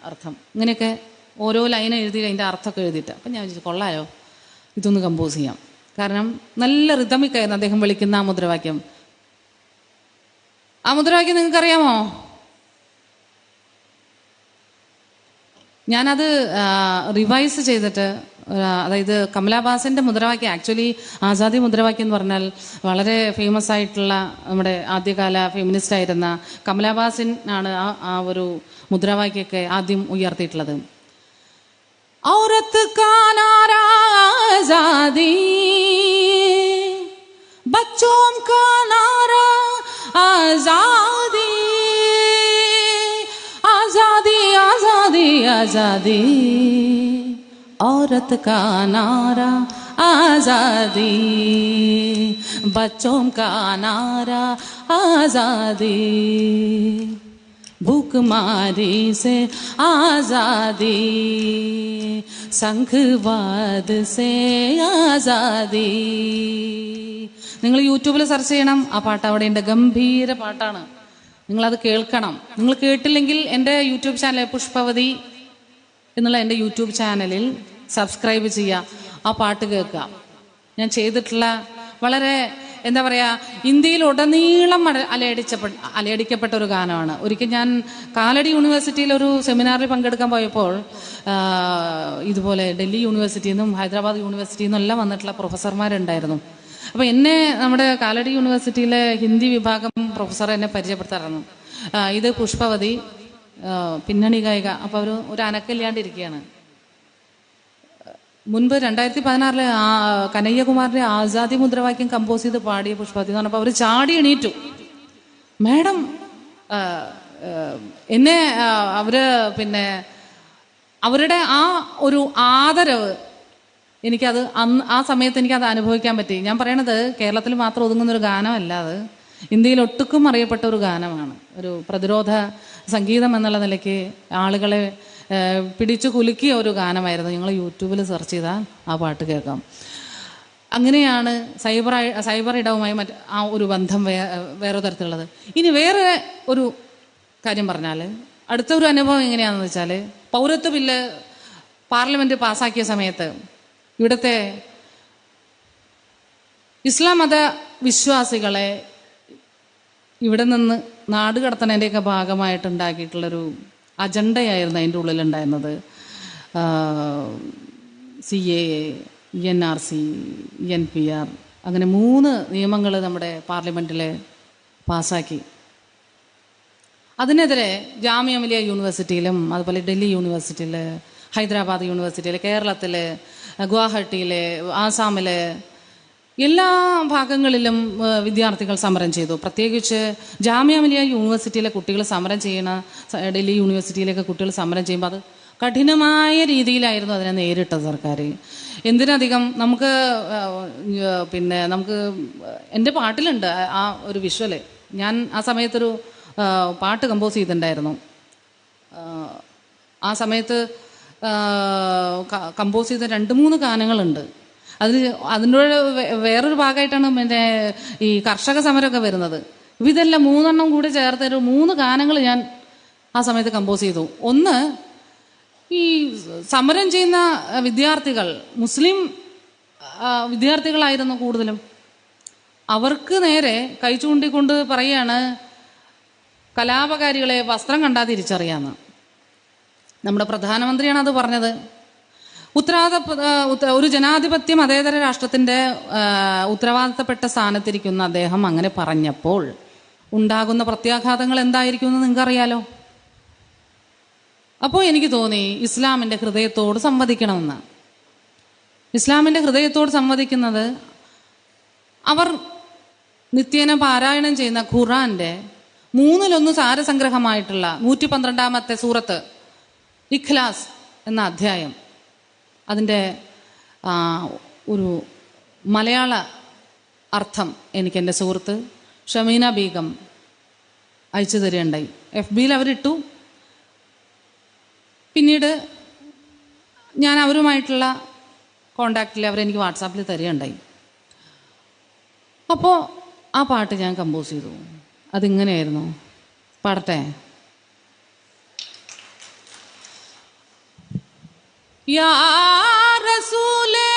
അർത്ഥം ഇങ്ങനെയൊക്കെ ഓരോ ലൈൻ എഴുതി അതിൻ്റെ അർത്ഥമൊക്കെ എഴുതിയിട്ട്. അപ്പം ഞാൻ വിചാരിച്ചു കൊള്ളാലോ, ഇതൊന്ന് കമ്പോസ് ചെയ്യാം. കാരണം നല്ല റിതമിക്കായിരുന്നു അദ്ദേഹം വിളിക്കുന്ന ആ മുദ്രാവാക്യം. ആ മുദ്രാവാക്യം നിങ്ങൾക്കറിയാമോ? ഞാനത് റിവൈസ് ചെയ്തിട്ട്, അതായത് കമലാഭാസന്റെ മുദ്രാവാക്യം, ആക്ച്വലി ആസാദി മുദ്രാവാക്യം എന്ന് പറഞ്ഞാൽ വളരെ ഫേമസ് ആയിട്ടുള്ള നമ്മുടെ ആദ്യകാല ഫെമിനിസ്റ്റ് ആയിരുന്ന കമലാഭാസൻ ആണ് ആ ഒരു മുദ്രാവാക്യമൊക്കെ ആദ്യം ഉയർത്തിയിട്ടുള്ളത്. ഔറത്ത് കാ നാരാ ആസാദി, ബച്ചോം കാ നാരാ ആസാദി, ആസാദി ആസാദി ആസാദി, औरत का नारा आज़ादी, बच्चों का नारा आज़ादी, भूखमारी से आज़ादी, സംഘവാദ സേ ആസാദി. നിങ്ങൾ യൂട്യൂബിൽ സെർച്ച് ചെയ്യണം, ആ പാട്ട് അവിടെ ഉണ്ട്. ഗംഭീര പാട്ടാണ്, നിങ്ങളത് കേൾക്കണം. നിങ്ങൾ കേട്ടില്ലെങ്കിൽ എൻ്റെ യൂട്യൂബ് ചാനൽ പുഷ്പവതി എന്നുള്ള എൻ്റെ യൂട്യൂബ് ചാനലിൽ സബ്സ്ക്രൈബ് ചെയ്യുക, ആ പാട്ട് കേൾക്കുക. ഞാൻ ചെയ്തിട്ടുള്ള വളരെ എന്താ പറയുക, ഇന്ത്യയിൽ ഉടനീളം അലയടിക്കപ്പെട്ട ഒരു ഗാനമാണ്. ഒരിക്കൽ ഞാൻ കാലടി യൂണിവേഴ്സിറ്റിയിൽ ഒരു സെമിനാറിൽ പങ്കെടുക്കാൻ പോയപ്പോൾ ഇതുപോലെ ഡൽഹി യൂണിവേഴ്സിറ്റിയിൽ നിന്നും ഹൈദരാബാദ് യൂണിവേഴ്സിറ്റിയിൽ നിന്നും എല്ലാം വന്നിട്ടുള്ള പ്രൊഫസർമാരുണ്ടായിരുന്നു. അപ്പോൾ എന്നെ നമ്മുടെ കാലടി യൂണിവേഴ്സിറ്റിയിലെ ഹിന്ദി വിഭാഗം പ്രൊഫസർ എന്നെ പരിചയപ്പെടുത്താറുണ്ട്. ഇത് പുഷ്പവതി, പിന്നണി ഗായിക. അപ്പോൾ അവർ ഒരു അനക്കില്ലാണ്ടിരിക്കുകയാണ്. മുൻപ് 2016 കനയ്യകുമാറിന്റെ ആസാദി മുദ്രാവാക്യം കമ്പോസ് ചെയ്ത് പാടിയ പുഷ്പവതി എന്ന് പറഞ്ഞപ്പോൾ അവർ ചാടി എണീറ്റു. മാഡം എന്നെ പിന്നെ അവരുടെ ആ ഒരു ആദരവ് എനിക്കത് ആ സമയത്ത് എനിക്കത് അനുഭവിക്കാൻ പറ്റി. ഞാൻ പറയണത് കേരളത്തിൽ മാത്രം ഒതുങ്ങുന്നൊരു ഗാനമല്ല, അത് ഇന്ത്യയിൽ ഒട്ടുക്കും അറിയപ്പെട്ട ഒരു ഗാനമാണ്. ഒരു പ്രതിരോധ സംഗീതം എന്നുള്ള നിലയ്ക്ക് ആളുകളെ പിടിച്ചു കുലുക്കിയ ഒരു ഗാനമായിരുന്നു. നിങ്ങൾ യൂട്യൂബിൽ സെർച്ച് ചെയ്താൽ ആ പാട്ട് കേൾക്കാം. അങ്ങനെയാണ് സൈബർ ഇടവുമായി ആ ഒരു ബന്ധം വേറെ തരത്തിലുള്ളത്. ഇനി വേറെ ഒരു കാര്യം പറഞ്ഞാൽ, അടുത്ത ഒരു അനുഭവം എങ്ങനെയാണെന്ന് വെച്ചാൽ, പൗരത്വ ബില്ല് പാർലമെൻറ്റ് പാസ്സാക്കിയ സമയത്ത് ഇവിടുത്തെ ഇസ്ലാം മത വിശ്വാസികളെ ഇവിടെ നിന്ന് നാട് കടത്തണതിൻ്റെയൊക്കെ ഭാഗമായിട്ടുണ്ടാക്കിയിട്ടുള്ളൊരു അജണ്ടയായിരുന്നു അതിൻ്റെ ഉള്ളിലുണ്ടായിരുന്നത്. CAA, NRC, NPR അങ്ങനെ 3 നിയമങ്ങൾ നമ്മുടെ പാർലമെൻറ്റിൽ പാസ്സാക്കി. അതിനെതിരെ ജാമിയ മിലിയ യൂണിവേഴ്സിറ്റിയിലും അതുപോലെ ഡൽഹി യൂണിവേഴ്സിറ്റിയിൽ, ഹൈദരാബാദ് യൂണിവേഴ്സിറ്റിയിൽ, കേരളത്തിൽ, ഗുവാഹട്ടിയിൽ, ആസാമിൽ എല്ലാ ഭാഗങ്ങളിലും വിദ്യാർത്ഥികൾ സമരം ചെയ്തു. പ്രത്യേകിച്ച് ജാമിയ മിലിയ യൂണിവേഴ്സിറ്റിയിലെ കുട്ടികൾ സമരം ചെയ്യണ, ഡൽഹി യൂണിവേഴ്സിറ്റിയിലേക്ക് കുട്ടികൾ സമരം ചെയ്യുമ്പോൾ അത് കഠിനമായ രീതിയിലായിരുന്നു അതിനെ നേരിട്ടത് സർക്കാർ. എന്തിനധികം നമുക്ക് നമുക്ക് എൻ്റെ പാട്ടിലുണ്ട് ആ ഒരു വിഷ്വല്. ഞാൻ ആ സമയത്തൊരു പാട്ട് കമ്പോസ് ചെയ്തിട്ടുണ്ടായിരുന്നു. ആ സമയത്ത് കമ്പോസ് ചെയ്ത 2-3 ഗാനങ്ങളുണ്ട്. അതിൻ്റെ വേറൊരു ഭാഗമായിട്ടാണ് ഈ കർഷക സമരമൊക്കെ വരുന്നത്. ഇതെല്ലാം 3 കൂടി ചേർത്ത് ഒരു 3 ഗാനങ്ങൾ ഞാൻ ആ സമയത്ത് കമ്പോസ് ചെയ്തു. ഒന്ന്, ഈ സമരം ചെയ്യുന്ന വിദ്യാർത്ഥികൾ മുസ്ലിം വിദ്യാർത്ഥികളായിരുന്നു കൂടുതലും. അവർക്ക് നേരെ കൈ ചൂണ്ടിക്കൊണ്ട് പറയുകയാണ്, കലാപകാരികളെ വസ്ത്രം കണ്ടാൽ തിരിച്ചറിയാമെന്ന്. നമ്മുടെ പ്രധാനമന്ത്രിയാണ് അത് പറഞ്ഞത്. ഒരു ജനാധിപത്യ മതേതര രാഷ്ട്രത്തിൻ്റെ ഉത്തരവാദിത്തപ്പെട്ട സ്ഥാനത്തിരിക്കുന്ന അദ്ദേഹം അങ്ങനെ പറഞ്ഞപ്പോൾ ഉണ്ടാകുന്ന പ്രത്യാഘാതങ്ങൾ എന്തായിരിക്കുമെന്ന് നിങ്ങൾക്കറിയാലോ. അപ്പോൾ എനിക്ക് തോന്നി ഇസ്ലാമിൻ്റെ ഹൃദയത്തോട് സംവദിക്കണമെന്ന്. ഇസ്ലാമിൻ്റെ ഹൃദയത്തോട് സംവദിക്കുന്നത് അവർ നിത്യേന പാരായണം ചെയ്യുന്ന ഖുർആൻ്റെ 1/3 സാരസംഗ്രഹമായിട്ടുള്ള 112-ാമത്തെ സൂറത്ത് ഇഖ്ലാസ് എന്ന അധ്യായം, അതിൻ്റെ ഒരു മലയാള അർത്ഥം എനിക്ക് എൻ്റെ സുഹൃത്ത് ഷമീന ബീഗം അയച്ചു തരികയുണ്ടായി. FB-യിൽ അവരിട്ടു. പിന്നീട് ഞാൻ അവരുമായിട്ടുള്ള കോണ്ടാക്റ്റിൽ അവരെനിക്ക് വാട്സാപ്പിൽ തരികയുണ്ടായി. അപ്പോൾ ആ പാട്ട് ഞാൻ കമ്പോസ് ചെയ്തു. അതിങ്ങനെയായിരുന്നു, പാടട്ടെ. യാ റസൂലേ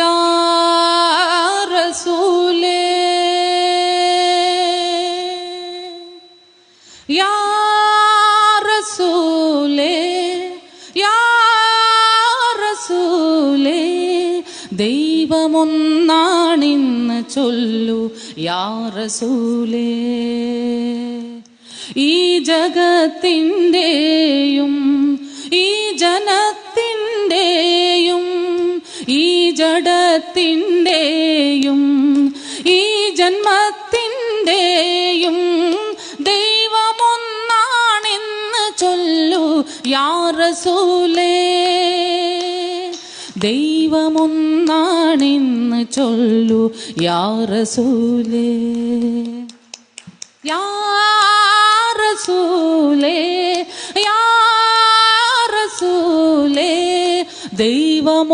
യാ റസൂലേ യാ റസൂലേ യാ റസൂലേ, ദൈവമൊന്നാണിന്ന് ചൊല്ലു യാ റസൂലേ. ഈ ജഗത്തിൻ്റെയും ഈ ജനത്തിൻ്റെയും ഈ ജഡത്തിൻ്റെയും ഈ ജന്മത്തിൻ്റെയും ദൈവമൊന്നാണിന്ന് ചൊല്ലു യാ റസൂലേ. ദൈവമൊന്നാണിന്ന് ചൊല്ലു യാ റസൂലേ. യാ റസൂലേ യാ റസൂലേ, ദൈവമൊന്നാണിന്ന്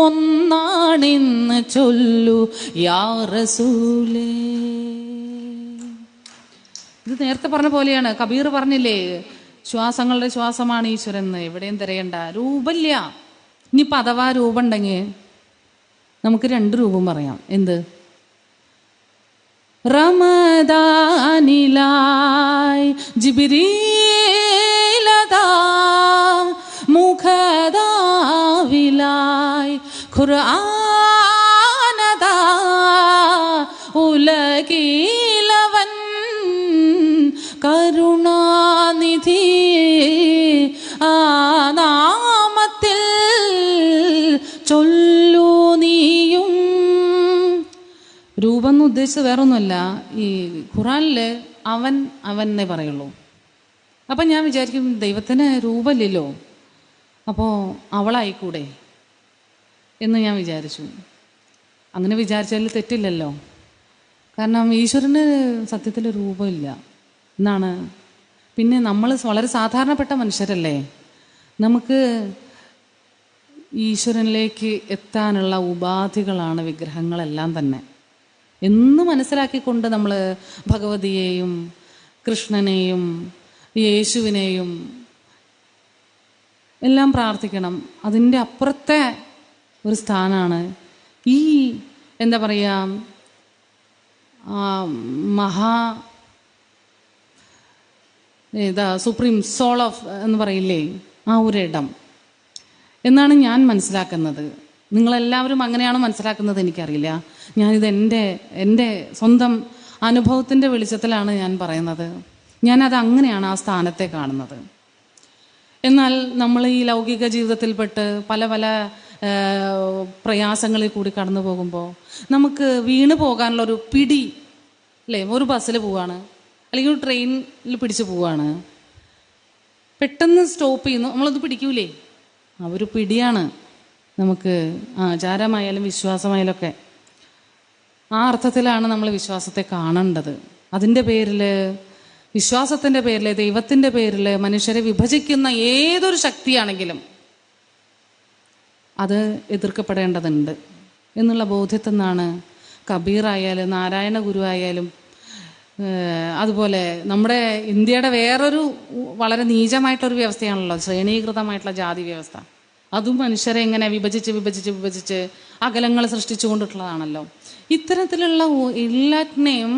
ചൊല്ലു യാ റസൂലേ. ഇത് നേരത്തെ പറഞ്ഞ പോലെയാണ്. കബീർ പറഞ്ഞില്ലേ, ശ്വാസങ്ങളുടെ ശ്വാസമാണ് ഈശ്വരൻ എന്ന്. എവിടെയും തിരയണ്ട, രൂപമില്ല. ഇനിയിപ്പോൾ അഥവാ രൂപം ഉണ്ടെങ്കിൽ നമുക്ക് 2 രൂപം പറയാം. എന്ത്? റമദാനിലായി ജിബ്രീലദാ, മുഖദാവിലായി ഖുർആനദാ, ഉലകീലവൻ കരുണാനിധി ആ നാമത്തിൽ ചൊല്ലു നീയും. രൂപം എന്ന് ഉദ്ദേശിച്ചത് വേറൊന്നുമല്ല. ഈ ഖുറാനിൽ അവൻ എന്നേ പറയുള്ളൂ. അപ്പം ഞാൻ വിചാരിക്കും, ദൈവത്തിന് രൂപമില്ലല്ലോ, അപ്പോൾ അവളായിക്കൂടെ എന്ന് ഞാൻ വിചാരിച്ചു. അങ്ങനെ വിചാരിച്ചാൽ തെറ്റില്ലല്ലോ. കാരണം ഈശ്വരന് സത്യത്തിൽ രൂപമില്ല എന്നാണ്. പിന്നെ നമ്മൾ വളരെ സാധാരണപ്പെട്ട മനുഷ്യരല്ലേ. നമുക്ക് ഈശ്വരനിലേക്ക് എത്താനുള്ള ഉപാധികളാണ് വിഗ്രഹങ്ങളെല്ലാം തന്നെ എന്ന് മനസ്സിലാക്കിക്കൊണ്ട് നമ്മൾ ഭഗവതിയെയും കൃഷ്ണനെയും യേശുവിനെയും എല്ലാം പ്രാർത്ഥിക്കണം. അതിൻ്റെ അപ്പുറത്തെ ഒരു സ്ഥാനമാണ് ഈ എന്താ പറയുക, സുപ്രീം സോൾ ഓഫ് എന്ന് പറയില്ലേ, ആ ഒരിടം എന്നാണ് ഞാൻ മനസ്സിലാക്കുന്നത്. നിങ്ങളെല്ലാവരും അങ്ങനെയാണോ മനസ്സിലാക്കുന്നത് എനിക്കറിയില്ല. ഞാനിത് എൻ്റെ സ്വന്തം അനുഭവത്തിൻ്റെ വെളിച്ചത്തിലാണ് ഞാൻ പറയുന്നത്. ഞാനത് അങ്ങനെയാണ് ആ സ്ഥാനത്തെ കാണുന്നത്. എന്നാൽ നമ്മൾ ഈ ലൗകിക ജീവിതത്തിൽപ്പെട്ട് പല പല പ്രയാസങ്ങളിൽ കൂടി കടന്നു പോകുമ്പോൾ നമുക്ക് വീണു പോകാനുള്ളൊരു പിടി അല്ലേ? ഒരു ബസ്സിൽ പോവാണ്, അല്ലെങ്കിൽ ഒരു ട്രെയിനിൽ പിടിച്ച് പോവാണ്, പെട്ടെന്ന് സ്റ്റോപ്പ് ചെയ്യുന്നു, നമ്മളത് പിടിക്കൂലേ? ഒരു പിടിയാണ് നമുക്ക് ആചാരമായാലും വിശ്വാസമായാലും ഒക്കെ. ആ അർത്ഥത്തിലാണ് നമ്മൾ വിശ്വാസത്തെ കാണേണ്ടത്. അതിൻ്റെ പേരിൽ, വിശ്വാസത്തിൻ്റെ പേരിൽ, ദൈവത്തിൻ്റെ പേരിൽ മനുഷ്യരെ വിഭജിക്കുന്ന ഏതൊരു ശക്തിയാണെങ്കിലും അത് എതിർക്കപ്പെടേണ്ടതുണ്ട് എന്നുള്ള ബോധ്യത്തിൽ നിന്നാണ് കബീറായാലും നാരായണ ഗുരു ആയാലും അതുപോലെ നമ്മുടെ ഇന്ത്യയുടെ വേറൊരു വളരെ നീചമായിട്ടൊരു വ്യവസ്ഥയാണല്ലോ ശ്രേണീകൃതമായിട്ടുള്ള ജാതി വ്യവസ്ഥ. അതും മനുഷ്യരെ ഇങ്ങനെ വിഭജിച്ച് അകലങ്ങൾ സൃഷ്ടിച്ചു കൊണ്ടിട്ടുള്ളതാണല്ലോ. ഇത്തരത്തിലുള്ള എല്ലാറ്റിനെയും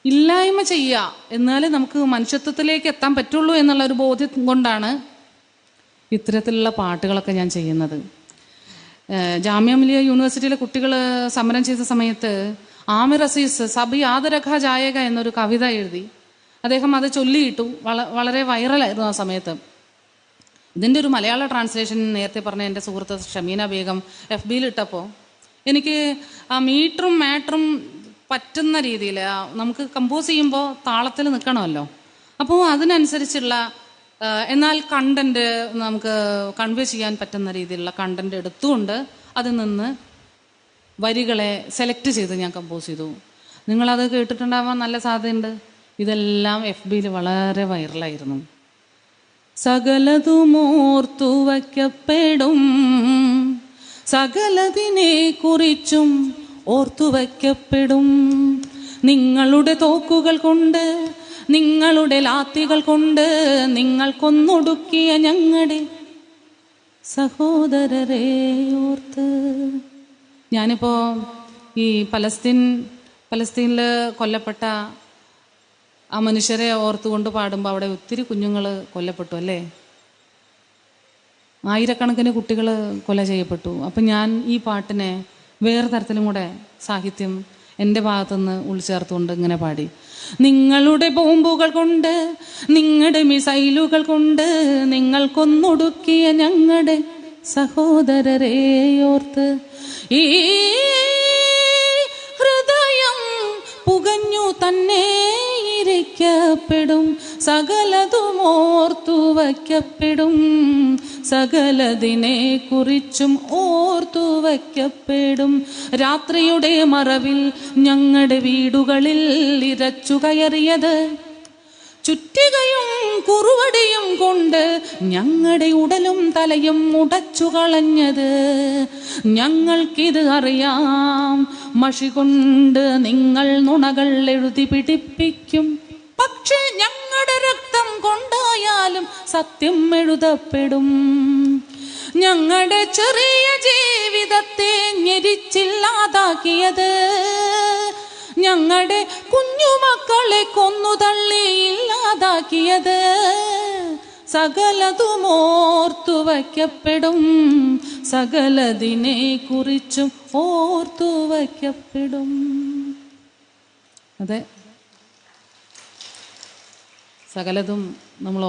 ഇല്ലായ്മ ചെയ്യുക, എന്നാലേ നമുക്ക് മനുഷ്യത്വത്തിലേക്ക് എത്താൻ പറ്റുള്ളൂ എന്നുള്ള ഒരു ബോധ്യം കൊണ്ടാണ് ഇത്തരത്തിലുള്ള പാട്ടുകളൊക്കെ ഞാൻ ചെയ്യുന്നത്. ജാമ്യ മിലിയ യൂണിവേഴ്സിറ്റിയിലെ കുട്ടികൾ സമരം ചെയ്ത സമയത്ത് ആമിർ അസീസ് സബി ആദരഖ ജായക എന്നൊരു കവിത എഴുതി. അദ്ദേഹം അത് ചൊല്ലിയിട്ടു. വളരെ വൈറലായിരുന്നു ആ സമയത്ത്. ഇതിൻ്റെ ഒരു മലയാള ട്രാൻസ്ലേഷൻ നേരത്തെ പറഞ്ഞ എൻ്റെ സുഹൃത്ത് ഷമീന ബേഗം FB-യിൽ ഇട്ടപ്പോൾ എനിക്ക് ആ മീറ്ററും മാറ്ററും പറ്റുന്ന രീതിയിൽ, നമുക്ക് കമ്പോസ് ചെയ്യുമ്പോൾ താളത്തിൽ നിൽക്കണമല്ലോ, അപ്പോൾ അതിനനുസരിച്ചുള്ള എന്നാൽ കണ്ടന്റ് നമുക്ക് കൺവേ ചെയ്യാൻ പറ്റുന്ന രീതിയിലുള്ള കണ്ടന്റ് എടുത്തുകൊണ്ട് അതിൽ നിന്ന് വരികളെ സെലക്ട് ചെയ്ത് ഞാൻ കമ്പോസ് ചെയ്തു. നിങ്ങളത് കേട്ടിട്ടുണ്ടാവാൻ നല്ല സാധ്യതയുണ്ട്. ഇതെല്ലാം FB-യിൽ വളരെ വൈറലായിരുന്നു. സകലതുമോർത്തു വയ്ക്കപ്പെടും, സകലതിനെ കുറിച്ചും ഓർത്തു വയ്ക്കപ്പെടും. നിങ്ങളുടെ തോക്കുകൾ കൊണ്ട്, നിങ്ങളുടെ ലാത്തികൾ കൊണ്ട് നിങ്ങൾ കൊന്നൊടുക്കിയ ഞങ്ങളുടെ സഹോദരരെ ഓർത്ത്. ഞാനിപ്പോൾ ഈ പലസ്തീനിൽ കൊല്ലപ്പെട്ട ആ മനുഷ്യരെ ഓർത്തുകൊണ്ട് പാടുമ്പോൾ അവിടെ ഒത്തിരി കുഞ്ഞുങ്ങൾ കൊല്ലപ്പെട്ടു അല്ലേ, ആയിരക്കണക്കിന് കുട്ടികൾ കൊല ചെയ്യപ്പെട്ടു. അപ്പം ഞാൻ ഈ പാട്ടിനെ വേറെ തരത്തിലും കൂടെ സാഹിത്യം എൻ്റെ ഭാഗത്തുനിന്ന് ഉൾച്ചേർത്തുകൊണ്ട് ഇങ്ങനെ പാടി. നിങ്ങളുടെ ബോംബുകൾ കൊണ്ട്, നിങ്ങളുടെ മിസൈലുകൾ കൊണ്ട് നിങ്ങൾ കൊന്നൊടുക്കിയ ഞങ്ങളുടെ സഹോദരരെ ഓർത്ത് ഈ ഹൃദയം പുകഞ്ഞു തന്നെ ഇരിക്കപ്പെടും, സകലതും ഓർത്തു വയ്ക്കപ്പെടും, സകലതിനെ കുറിച്ചും ഓർത്തു വയ്ക്കപ്പെടും. രാത്രിയുടെ മറവിൽ ഞങ്ങളുടെ വീടുകളിൽ ഇരച്ചു കയറിയത്, ചുറ്റികയും കുറുവടിയും കൊണ്ട് ഞങ്ങളുടെ ഉടലും തലയും ഉടച്ചു കളഞ്ഞത്, ഞങ്ങൾക്കിത് അറിയാം. മഷി കൊണ്ട് നിങ്ങൾ നുണകൾ എഴുതി പിടിപ്പിക്കും, പക്ഷേ ഞങ്ങളുടെ രക്തം കൊണ്ടായാലും സത്യം എഴുതപ്പെടും. ഞങ്ങളുടെ ചെറിയ ജീവിതത്തെ ഞെരിച്ചില്ലാതാക്കിയത്, ഞങ്ങളുടെ കുഞ്ഞുമക്കളെ കൊന്നു തള്ളി ഇല്ലാതാക്കിയത്, സകലതും ഓർത്തു വയ്ക്കപ്പെടും, സകലതിനെ കുറിച്ചും ഓർത്തു വയ്ക്കപ്പെടും. അതെ, സകലതും നമ്മൾ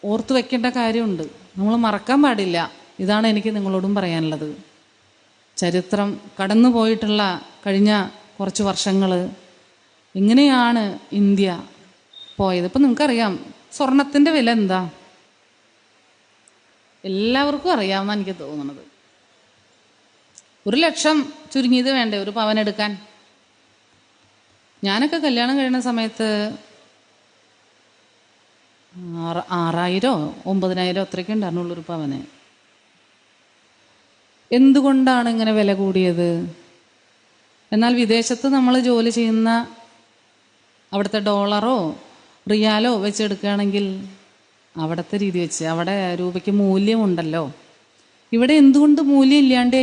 ഓർത്തു വയ്ക്കേണ്ട കാര്യമുണ്ട്, നമ്മൾ മറക്കാൻ പാടില്ല. ഇതാണ് എനിക്ക് നിങ്ങളോടും പറയാനുള്ളത്. ചരിത്രം കടന്നു പോയിട്ടുള്ള കഴിഞ്ഞ കുറച്ച് വർഷങ്ങൾ എങ്ങനെയാണ് ഇന്ത്യ പോയത്. ഇപ്പം നിങ്ങൾക്കറിയാം സ്വർണത്തിൻ്റെ വില എന്താ, എല്ലാവർക്കും അറിയാമെന്നാണ് എനിക്ക് തോന്നുന്നത്. 1 ലക്ഷം ചുരുങ്ങിയത് വേണ്ടേ ഒരു പവൻ എടുക്കാൻ? ഞാനൊക്കെ കല്യാണം കഴിയുന്ന സമയത്ത് 6000 9,000 അത്രയ്ക്ക് ഉണ്ടായിരുന്നുള്ളൊരു പവന്. എന്തുകൊണ്ടാണ് ഇങ്ങനെ വില കൂടിയത്? എന്നാൽ വിദേശത്ത് നമ്മൾ ജോലി ചെയ്യുന്ന അവിടുത്തെ ഡോളറോ റിയാലോ വെച്ചെടുക്കുകയാണെങ്കിൽ അവിടുത്തെ രീതി വെച്ച് അവിടെ രൂപയ്ക്ക് മൂല്യമുണ്ടല്ലോ. ഇവിടെ എന്തുകൊണ്ട് മൂല്യം ഇല്ലാണ്ടേ?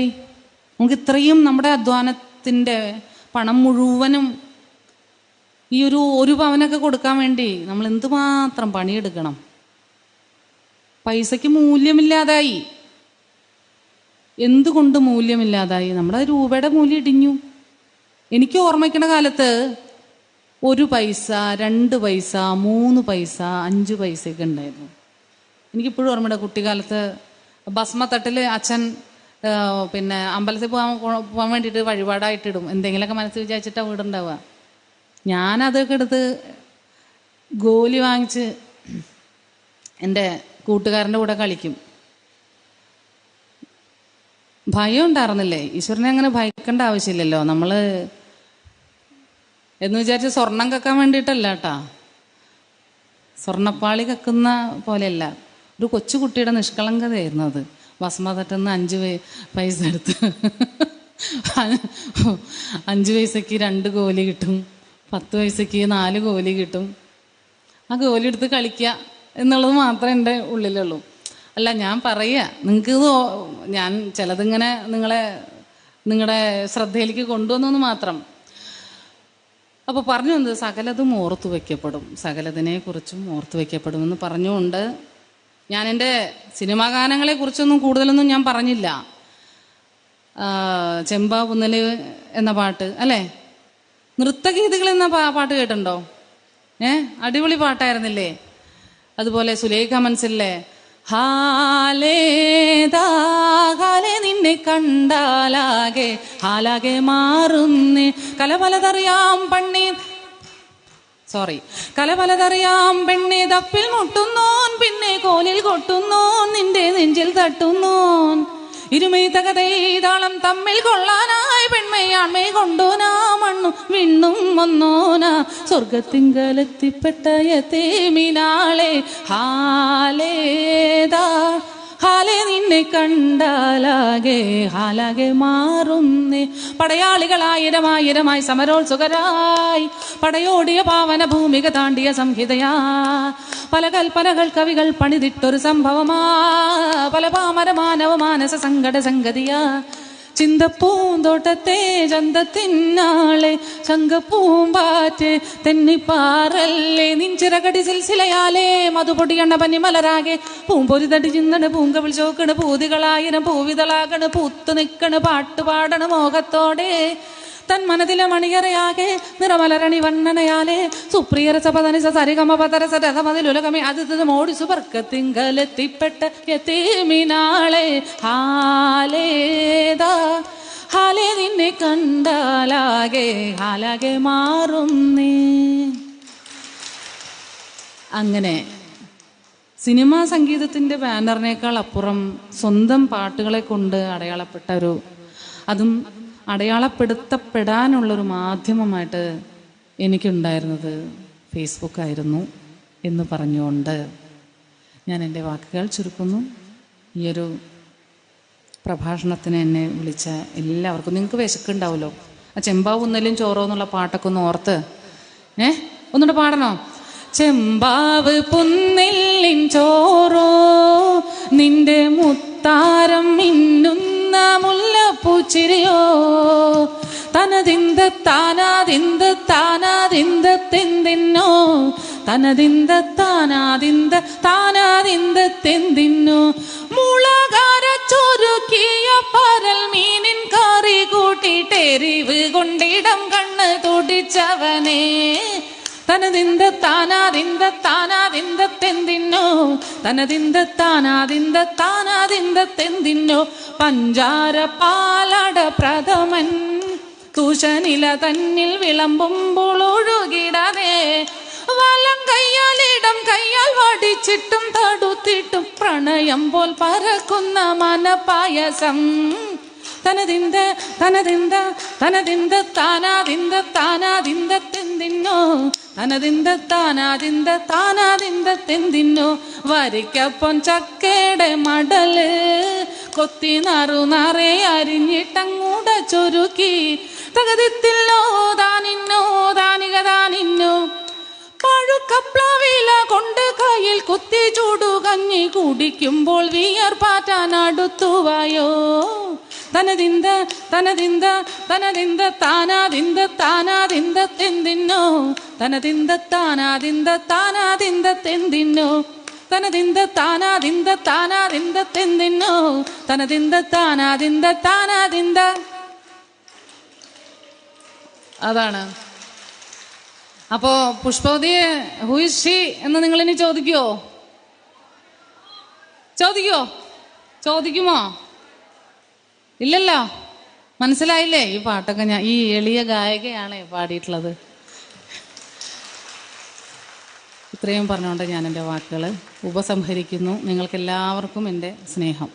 നമുക്ക് ഇത്രയും നമ്മുടെ അധ്വാനത്തിൻ്റെ പണം മുഴുവനും ഈ ഒരു പവനൊക്കെ കൊടുക്കാൻ വേണ്ടി നമ്മൾ എന്തുമാത്രം പണിയെടുക്കണം. പൈസയ്ക്ക് മൂല്യമില്ലാതായി. എന്തുകൊണ്ട് മൂല്യമില്ലാതായി? നമ്മുടെ രൂപയുടെ മൂല്യം ഇടിഞ്ഞു. എനിക്ക് ഓർമ്മിക്കുന്ന കാലത്ത് 1 പൈസ 2 പൈസ 3 പൈസ 5 പൈസയൊക്കെ ഉണ്ടായിരുന്നു. എനിക്കിപ്പോഴും ഓർമ്മയുണ്ട്, കുട്ടിക്കാലത്ത് ഭസ്മത്തട്ടിൽ അച്ഛൻ പിന്നെ അമ്പലത്തിൽ പോകാൻ വേണ്ടിയിട്ട് വഴിപാടായിട്ടിടും. എന്തെങ്കിലുമൊക്കെ മനസ്സിൽ വിചാരിച്ചിട്ടാണ് വീടുണ്ടാവുക. ഞാനതൊക്കെ എടുത്ത് ഗോലി വാങ്ങിച്ച് എൻ്റെ കൂട്ടുകാരൻ്റെ കൂടെ കളിക്കും. ഭയം ഉണ്ടായിരുന്നില്ലേ? ഈശ്വരനെ അങ്ങനെ ഭയക്കേണ്ട ആവശ്യമില്ലല്ലോ. നമ്മൾ എന്ന് വിചാരിച്ച് സ്വർണം കക്കാൻ വേണ്ടിയിട്ടല്ല കേട്ടാ, സ്വർണ്ണപ്പാളി കക്കുന്ന പോലെയല്ല. ഒരു കൊച്ചുകുട്ടിയുടെ നിഷ്കളങ്കതയായിരുന്നു അത്. ഭസ്മതട്ടെന്ന് 5 പൈസ എടുത്ത് 5 പൈസയ്ക്ക് 2 ഗോലി കിട്ടും, 10 പൈസയ്ക്ക് 4 ഗോലി കിട്ടും. ആ ഗോലി എടുത്ത് കളിക്കുക എന്നുള്ളത് മാത്രമേ എൻ്റെ ഉള്ളിലുള്ളൂ. അല്ല, ഞാൻ പറയുക, നിങ്ങൾക്ക് ഞാൻ ചിലതിങ്ങനെ നിങ്ങളുടെ ശ്രദ്ധയിലേക്ക് കൊണ്ടുവന്നു മാത്രം. അപ്പോൾ പറഞ്ഞു വന്നത് സകലതും ഓർത്തു വയ്ക്കപ്പെടും, സകലതിനെ കുറിച്ചും ഓർത്തു വയ്ക്കപ്പെടുമെന്ന് പറഞ്ഞുകൊണ്ട് ഞാൻ എൻ്റെ സിനിമാ ഗാനങ്ങളെക്കുറിച്ചൊന്നും കൂടുതലൊന്നും ഞാൻ പറഞ്ഞില്ല. ചെമ്പാ പുന്നല് എന്ന പാട്ട് അല്ലേ, നൃത്തഗീതികൾ എന്ന പാട്ട് കേട്ടിട്ടുണ്ടോ? അടിപൊളി പാട്ടായിരുന്നില്ലേ? അതുപോലെ സുലേഖ മനസ്സിലെ ഹാലേ നിന്നെ കണ്ടാലാകെ ഹാലാകെ മാറുന്നേ കലപലതറിയാം പെണ്ണെ തപ്പിൽ മുട്ടുന്നോൻ പിന്നെ കോലിൽ കൊട്ടുന്നോൻ നിന്റെ നെഞ്ചിൽ തട്ടുന്നോൻ ഇരുമൈ തകതൈതാളം തമ്മിൽ കൊള്ളാനായി പെൺമയാൺമൈ കൊണ്ടോനാ മണ്ണും വിണ്ണും വന്നോനാ സ്വർഗത്തിങ്കലെത്തിപ്പെട്ട യതീമിനാളെ ഹാലേ നിന്നെ കണ്ടാലാകെ ഹാലാകെ മാറുന്നേ. പടയാളികളായിരമായിരമായി സമരോത്സുകരായി പടയോടിയ പാവന ഭൂമിക താണ്ടിയ സംഹിതയാ പല കൽപ്പനകൾ കവികൾ പണിതിട്ടൊരു സംഭവമാ പല പാമരമാനവ മാനസ സങ്കട സംഗതിയാ ചിന്തപ്പൂന്തോട്ടത്തെ ചന്തത്തിന്നാളെ ശങ്കപ്പൂമ്പാറ്റെ തെന്നിപ്പാറല്ലേ നിൻചിറകടി സിൽസിലയാലേ മധുപൊടിയണ്ണ പനിമലരാകെ പൂമ്പൊരി തടി ചിന്തണ് പൂങ്കവിൾ ചോക്കണ് പൂതികളായിരം പൂവിതളാകണ് പൂത്തു നിക്കണ് പാട്ടുപാടണ് മോഹത്തോടെ തൻ മനതിലെ മണിയറയാകെ നിറമലരണി വണ്ണനയാലേ സുപ്രിയര സപതനിസ സരിഗമ പതരസ രഥമതിലുലകമേ അത് മോടി സുവർക്കത്തിങ്കലെത്തിപ്പെട്ട യതീമിനാളെ ഹാലേ നിന്നെ കണ്ടാലാകെ ഹാലാകെ മാറുന്നേ. അങ്ങനെ സിനിമാ സംഗീതത്തിൻ്റെ ബാനറിനേക്കാൾ അപ്പുറം സ്വന്തം പാട്ടുകളെ കൊണ്ട് അടയാളപ്പെട്ട അതും അടയാളപ്പെടുത്തപ്പെടാനുള്ളൊരു മാധ്യമമായിട്ട് എനിക്കുണ്ടായിരുന്നത് ഫേസ്ബുക്കായിരുന്നു എന്ന് പറഞ്ഞുകൊണ്ട് ഞാൻ എൻ്റെ വാക്കുകൾ ചുരുക്കുന്നു. ഈയൊരു പ്രഭാഷണത്തിന് എന്നെ വിളിച്ച എല്ലാവർക്കും, നിങ്ങൾക്ക് വിശക്കുണ്ടാവുമല്ലോ, ആ ചെമ്പാവ് ഉന്നലും ചോറോ എന്നുള്ള പാട്ടൊക്കെ ഒന്ന് ഓർത്ത് ഒന്നുകൂടെ പാടണോ? ചെമ്പാവ് പുന്നെല്ലിൻ ചോറോ നിന്റെ മുത്താരം മിന്നുന്ന മുല്ലപ്പൂച്ചിരിയോ തനതിന്ത താനാതിന്തെന്തിന്നോ തനതിന്ത താനാതിന്തെന്തിന്നോ മുളകാര ചൊരുക്കിയ പരൽ മീനിൻ കറി കൂട്ടിട്ടെരിവ് കൊണ്ടിടം കണ്ണ് തുടിച്ചവനേ തനതിന്ത താനാതിന്തെന്തിന്നോ തനതിന്ത താനാതിന്തെന്തിന്നോ പഞ്ചാര പാലട പ്രഥമൻ കുശനില തന്നിൽ വിളമ്പുമ്പോൾ ഒഴുകിടാതെ വലം കയ്യാലിടം കയ്യാൽ വടിച്ചിട്ടും തടുത്തിട്ടും പ്രണയം പോൽ പരക്കുന്ന മനപായസം തനതിന്ത താനാതിന്തെന്തിന്നോ തനതിന്ത താനാതിന്തെന്തിന്നോ വരിക്കപ്പം ചക്കയുടെ മടല് കൊത്തി നറുനറെ അരിഞ്ഞിട്ടങ്ങൂട ചൊരുക്കി തകതിത്തില്ലോ താനിന്നോ പഴുക്കപ്ലവില കൊണ്ട് കയ്യിൽ കുത്തി ചൂടുകഞ്ഞി കുടിക്കുമ്പോൾ വിയർപ്പാറ്റാൻ അടുത്തുവായോ തനതിന്ത താനാതിന്തെന്തിന്നോ തനതിന്ത താനാതിന്തെന്തിന്നോ തനതിന്ത താനാതിന്തെന്തിന്നോ തനതിന്ത താനാതിന്ത. അതാണ്. അപ്പോൾ പുഷ്പവതിയെ ഹൂ ഈസ് ഷീ എന്ന് നിങ്ങളിനി ചോദിക്കുമോ? ഇല്ലല്ലോ. മനസ്സിലായില്ലേ? ഈ പാട്ടൊക്കെ ഈ എളിയ ഗായികയാണ് പാടിയിട്ടുള്ളത്. ഇത്രയും പറഞ്ഞുകൊണ്ട് ഞാൻ എൻ്റെ വാക്കുകൾ ഉപസംഹരിക്കുന്നു. നിങ്ങൾക്കെല്ലാവർക്കും എൻ്റെ സ്നേഹം.